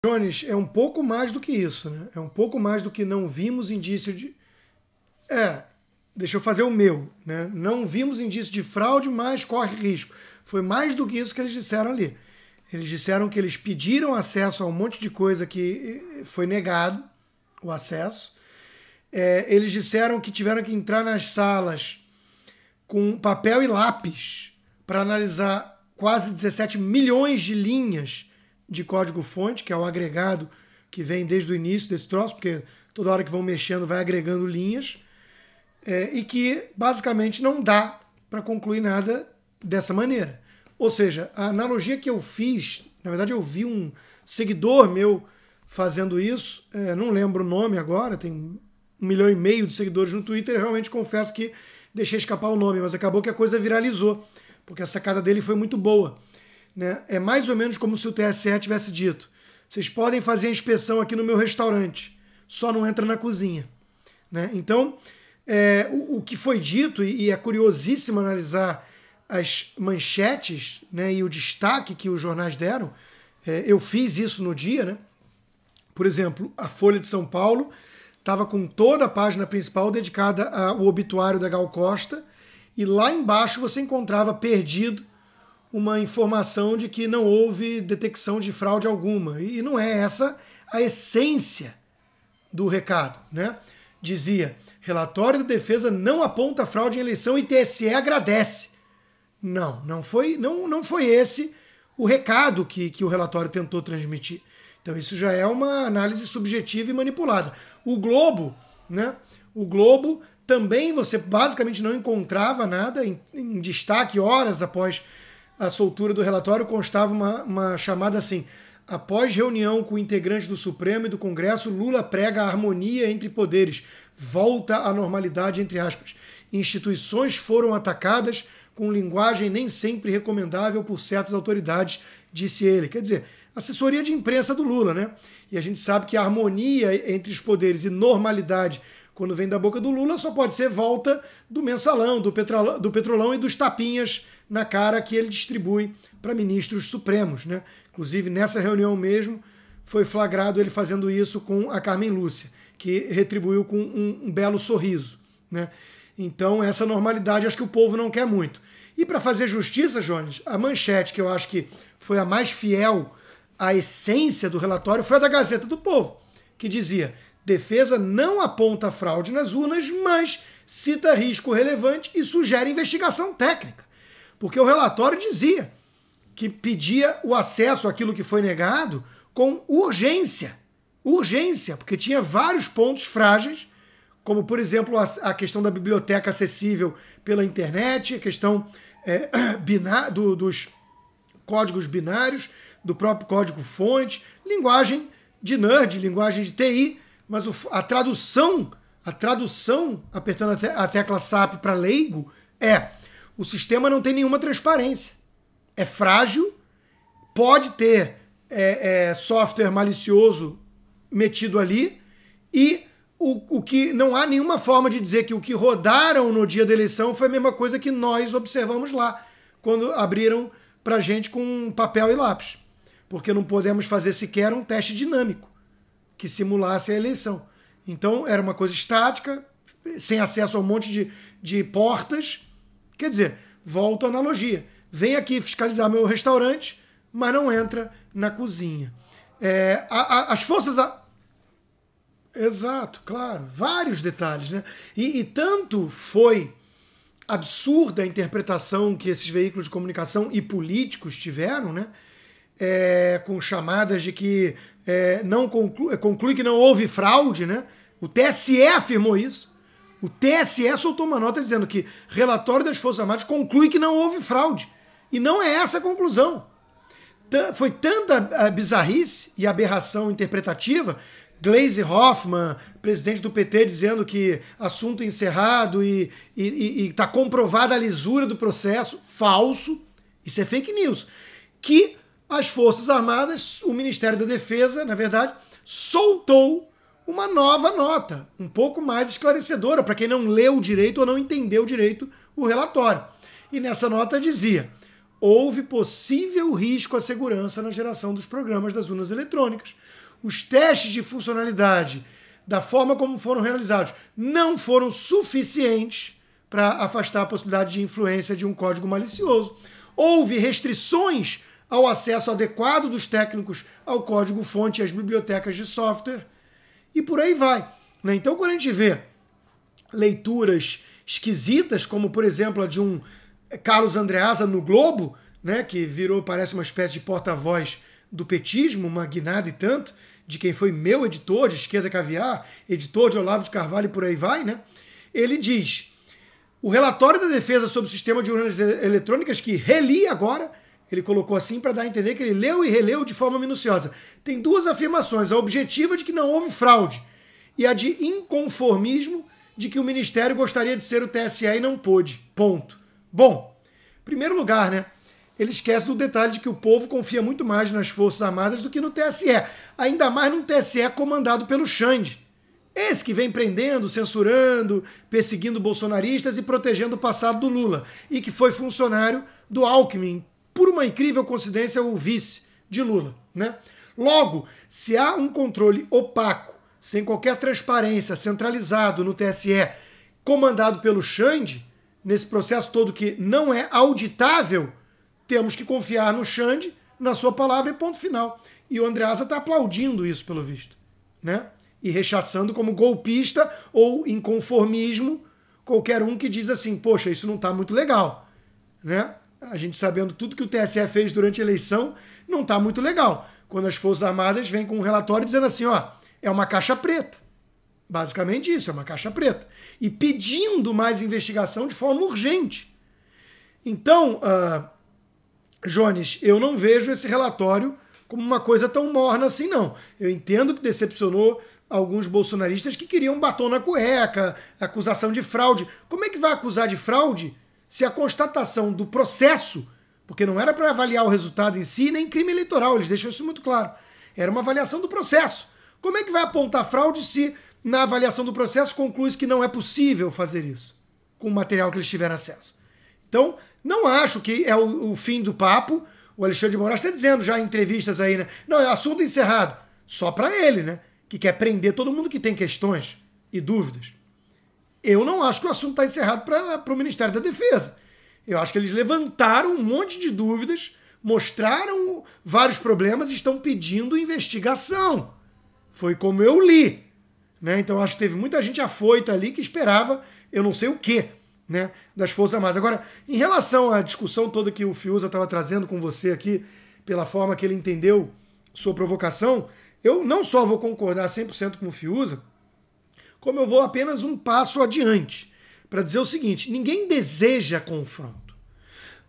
Jones, é um pouco mais do que isso, né? É um pouco mais do que não vimos indício de... deixa eu fazer o meu, né? Não vimos indício de fraude, mas corre risco. Foi mais do que isso que eles disseram ali. Eles disseram que eles pediram acesso a um monte de coisa que foi negado, o acesso. Eles disseram que tiveram que entrar nas salas com papel e lápis para analisar quase 17 milhões de linhas de código-fonte, que é o agregado que vem desde o início desse troço, porque toda hora que vão mexendo vai agregando linhas, e que basicamente não dá para concluir nada dessa maneira. Ou seja, a analogia que eu fiz, na verdade eu vi um seguidor meu fazendo isso, não lembro o nome agora, tem 1,5 milhão de seguidores no Twitter, eu realmente confesso que deixei escapar o nome, mas acabou que a coisa viralizou, porque a sacada dele foi muito boa. Né? É mais ou menos como se o TSE tivesse dito: vocês podem fazer a inspeção aqui no meu restaurante, só não entra na cozinha. Né? Então, o que foi dito, e é curiosíssimo analisar as manchetes, né, e o destaque que os jornais deram, eu fiz isso no dia, né? Por exemplo, a Folha de São Paulo estava com toda a página principal dedicada ao obituário da Gal Costa, e lá embaixo você encontrava perdido uma informação de que não houve detecção de fraude alguma. E não é essa a essência do recado. Né? Dizia: relatório da defesa não aponta fraude em eleição e TSE agradece. Não foi esse o recado que o relatório tentou transmitir. Então isso já é uma análise subjetiva e manipulada. O Globo, né? O Globo também você basicamente não encontrava nada em destaque. Horas após a soltura do relatório constava uma chamada assim: após reunião com integrantes do Supremo e do Congresso, Lula prega a harmonia entre poderes, volta à normalidade, entre aspas. Instituições foram atacadas com linguagem nem sempre recomendável por certas autoridades, disse ele. Quer dizer, assessoria de imprensa do Lula, né? E a gente sabe que a harmonia entre os poderes e normalidade, quando vem da boca do Lula, só pode ser volta do mensalão, do petrolão e dos tapinhas na cara que ele distribui para ministros supremos. Né? Inclusive, nessa reunião mesmo, foi flagrado ele fazendo isso com a Carmen Lúcia, que retribuiu com um belo sorriso. Né? Então, essa normalidade acho que o povo não quer muito. E para fazer justiça, Jones, a manchete que eu acho que foi a mais fiel à essência do relatório foi a da Gazeta do Povo, que dizia: defesa não aponta fraude nas urnas, mas cita risco relevante e sugere investigação técnica. Porque o relatório dizia que pedia o acesso àquilo que foi negado com urgência. Urgência, porque tinha vários pontos frágeis, como, por exemplo, a questão da biblioteca acessível pela internet, a questão dos códigos binários, do próprio código-fonte, linguagem de nerd, linguagem de TI, mas a tradução, apertando a tecla SAP para leigo, o sistema não tem nenhuma transparência. É frágil, pode ter software malicioso metido ali, e o que não há nenhuma forma de dizer que o que rodaram no dia da eleição foi a mesma coisa que nós observamos lá, quando abriram para a gente com papel e lápis. Porque não podemos fazer sequer um teste dinâmico que simulasse a eleição. Então era uma coisa estática, sem acesso a um monte de portas. Quer dizer, volto à analogia: vem aqui fiscalizar meu restaurante, mas não entra na cozinha. As forças... Exato, claro. Vários detalhes, né? E tanto foi absurda a interpretação que esses veículos de comunicação e políticos tiveram, né? Com chamadas de que conclui que não houve fraude, né? O TSE afirmou isso. O TSE soltou uma nota dizendo que relatório das Forças Armadas conclui que não houve fraude. E não é essa a conclusão. Foi tanta bizarrice e aberração interpretativa. Gleisi Hoffmann, presidente do PT, dizendo que assunto encerrado e está comprovada a lisura do processo. Falso. Isso é fake news. Que as Forças Armadas, o Ministério da Defesa, na verdade, soltou uma nova nota, um pouco mais esclarecedora, para quem não leu direito ou não entendeu direito o relatório. E nessa nota dizia: houve possível risco à segurança na geração dos programas das urnas eletrônicas. Os testes de funcionalidade, da forma como foram realizados, não foram suficientes para afastar a possibilidade de influência de um código malicioso. Houve restrições ao acesso adequado dos técnicos ao código-fonte e às bibliotecas de software, e por aí vai. Então, quando a gente vê leituras esquisitas, como, por exemplo, a de um Carlos Andreasa no Globo, né, que parece uma espécie de porta-voz do petismo, uma guinada e tanto, de quem foi meu editor de Esquerda Caviar, editor de Olavo de Carvalho e por aí vai, né? Ele diz: o relatório da defesa sobre o sistema de urnas eletrônicas, que reli agora, ele colocou assim para dar a entender que ele leu e releu de forma minuciosa. Tem duas afirmações: a objetiva de que não houve fraude e a de inconformismo de que o Ministério gostaria de ser o TSE e não pôde. Ponto. Bom, em primeiro lugar, né, ele esquece do detalhe de que o povo confia muito mais nas Forças Armadas do que no TSE. Ainda mais num TSE comandado pelo Xande. Esse que vem prendendo, censurando, perseguindo bolsonaristas e protegendo o passado do Lula. E que foi funcionário do Alckmin, por uma incrível coincidência, o vice de Lula, né? Logo, se há um controle opaco, sem qualquer transparência, centralizado no TSE, comandado pelo Xande, nesse processo todo que não é auditável, temos que confiar no Xande, na sua palavra e ponto final. E o Andreasa está aplaudindo isso, pelo visto, né? E rechaçando como golpista ou inconformismo qualquer um que diz assim: poxa, isso não está muito legal, né? A gente sabendo tudo que o TSE fez durante a eleição, não está muito legal. Quando as Forças Armadas vêm com um relatório dizendo assim, ó, é uma caixa preta. Basicamente isso, é uma caixa preta. E pedindo mais investigação de forma urgente. Então, Jones, eu não vejo esse relatório como uma coisa tão morna assim, não. Eu entendo que decepcionou alguns bolsonaristas que queriam batom na cueca, acusação de fraude. Como é que vai acusar de fraude se a constatação do processo, porque não era para avaliar o resultado em si, nem crime eleitoral, eles deixam isso muito claro. Era uma avaliação do processo. Como é que vai apontar fraude se na avaliação do processo conclui-se que não é possível fazer isso com o material que eles tiveram acesso? Então, não acho que é o fim do papo. O Alexandre de Moraes está dizendo já em entrevistas aí, né? Não, é assunto encerrado. Só para ele, né? Que quer prender todo mundo que tem questões e dúvidas. Eu não acho que o assunto está encerrado para o Ministério da Defesa. Eu acho que eles levantaram um monte de dúvidas, mostraram vários problemas e estão pedindo investigação. Foi como eu li, né? Então acho que teve muita gente afoita ali que esperava eu não sei o quê, né, das Forças Armadas. Agora, em relação à discussão toda que o Fiuza estava trazendo com você aqui, pela forma que ele entendeu sua provocação, eu não só vou concordar 100% com o Fiuza, como eu vou apenas um passo adiante para dizer o seguinte: ninguém deseja confronto,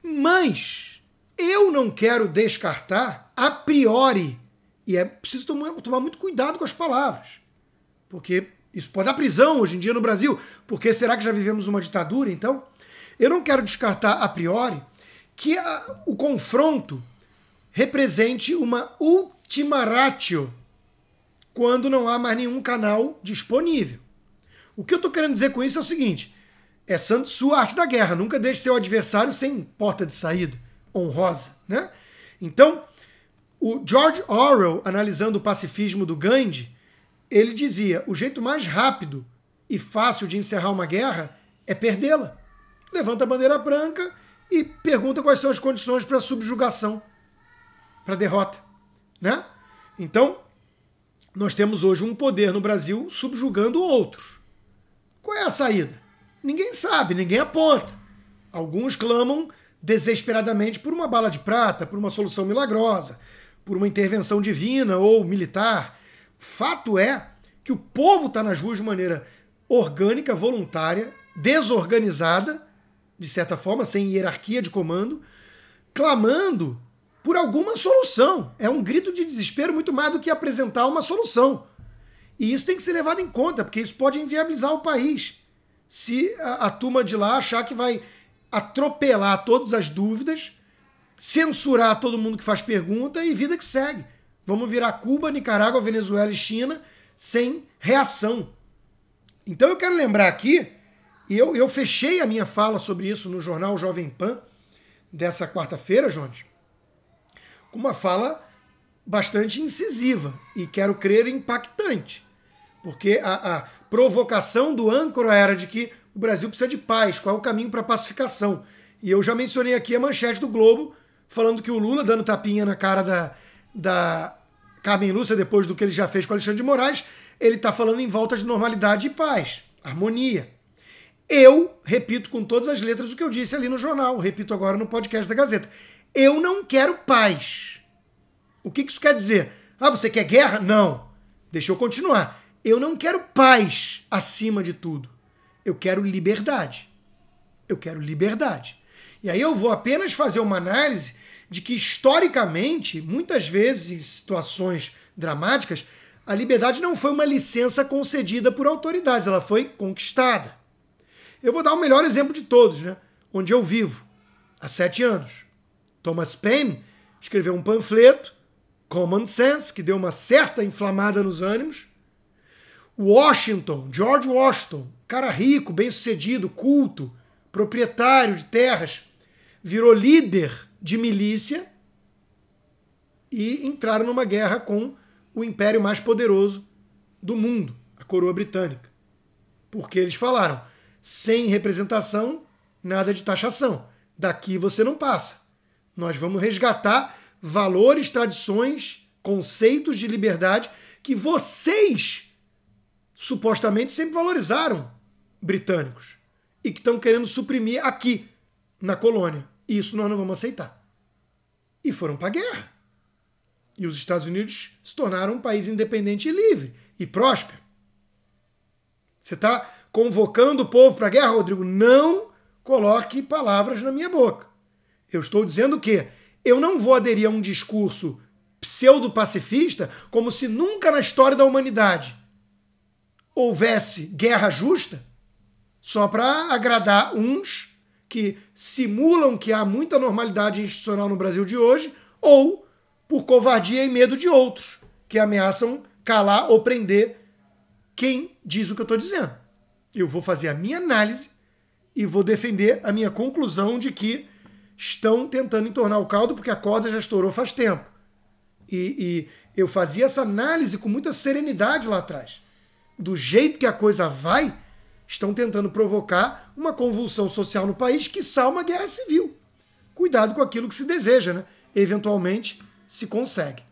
mas eu não quero descartar a priori, e é preciso tomar muito cuidado com as palavras, porque isso pode dar prisão hoje em dia no Brasil, porque será que já vivemos uma ditadura, então? Eu não quero descartar a priori que o confronto represente uma ultima ratio quando não há mais nenhum canal disponível. O que eu estou querendo dizer com isso é o seguinte: é Sun Tzu, a arte da guerra, nunca deixe seu adversário sem porta de saída honrosa, né? Então, o George Orwell, analisando o pacifismo do Gandhi, ele dizia: o jeito mais rápido e fácil de encerrar uma guerra é perdê-la. Levanta a bandeira branca e pergunta quais são as condições para a subjugação, para a derrota, né? Então, nós temos hoje um poder no Brasil subjugando outros. Qual é a saída? Ninguém sabe, ninguém aponta. Alguns clamam desesperadamente por uma bala de prata, por uma solução milagrosa, por uma intervenção divina ou militar. Fato é que o povo está nas ruas de maneira orgânica, voluntária, desorganizada, de certa forma, sem hierarquia de comando, clamando por alguma solução. É um grito de desespero muito mais do que apresentar uma solução. E isso tem que ser levado em conta, porque isso pode inviabilizar o país. Se a turma de lá achar que vai atropelar todas as dúvidas, censurar todo mundo que faz pergunta e vida que segue. Vamos virar Cuba, Nicarágua, Venezuela e China sem reação. Então eu quero lembrar aqui, e eu fechei a minha fala sobre isso no jornal Jovem Pan, dessa quarta-feira, Jones, com uma fala bastante incisiva e, quero crer, impactante. Porque a provocação do âncora era de que o Brasil precisa de paz, qual é o caminho para a pacificação. E eu já mencionei aqui a manchete do Globo, falando que o Lula, dando tapinha na cara da Carmen Lúcia, depois do que ele já fez com Alexandre de Moraes, ele está falando em volta de normalidade e paz, harmonia. Eu repito com todas as letras o que eu disse ali no jornal, repito agora no podcast da Gazeta. Eu não quero paz. O que isso quer dizer? Ah, você quer guerra? Não. Deixa eu continuar. Eu não quero paz acima de tudo. Eu quero liberdade. Eu quero liberdade. E aí eu vou apenas fazer uma análise de que, historicamente, muitas vezes, em situações dramáticas, a liberdade não foi uma licença concedida por autoridades, ela foi conquistada. Eu vou dar o melhor exemplo de todos, né? Onde eu vivo, há 7 anos. Thomas Paine escreveu um panfleto, Common Sense, que deu uma certa inflamada nos ânimos. George Washington, cara rico, bem-sucedido, culto, proprietário de terras, virou líder de milícia e entraram numa guerra com o império mais poderoso do mundo, a coroa britânica. Porque eles falaram, sem representação, nada de taxação. Daqui você não passa. Nós vamos resgatar valores, tradições, conceitos de liberdade que vocês supostamente sempre valorizaram, britânicos, e que estão querendo suprimir aqui, na colônia. E isso nós não vamos aceitar. E foram para a guerra. E os Estados Unidos se tornaram um país independente e livre e próspero. Você está convocando o povo para a guerra, Rodrigo? Não coloque palavras na minha boca. Eu estou dizendo que eu não vou aderir a um discurso pseudo-pacifista como se nunca na história da humanidade houvesse guerra justa só para agradar uns que simulam que há muita normalidade institucional no Brasil de hoje ou por covardia e medo de outros que ameaçam calar ou prender quem diz o que eu estou dizendo. Eu vou fazer a minha análise e vou defender a minha conclusão de que estão tentando entornar o caldo porque a corda já estourou faz tempo. E eu fazia essa análise com muita serenidade lá atrás. Do jeito que a coisa vai, estão tentando provocar uma convulsão social no país, quiçá uma guerra civil. Cuidado com aquilo que se deseja, né? Eventualmente se consegue.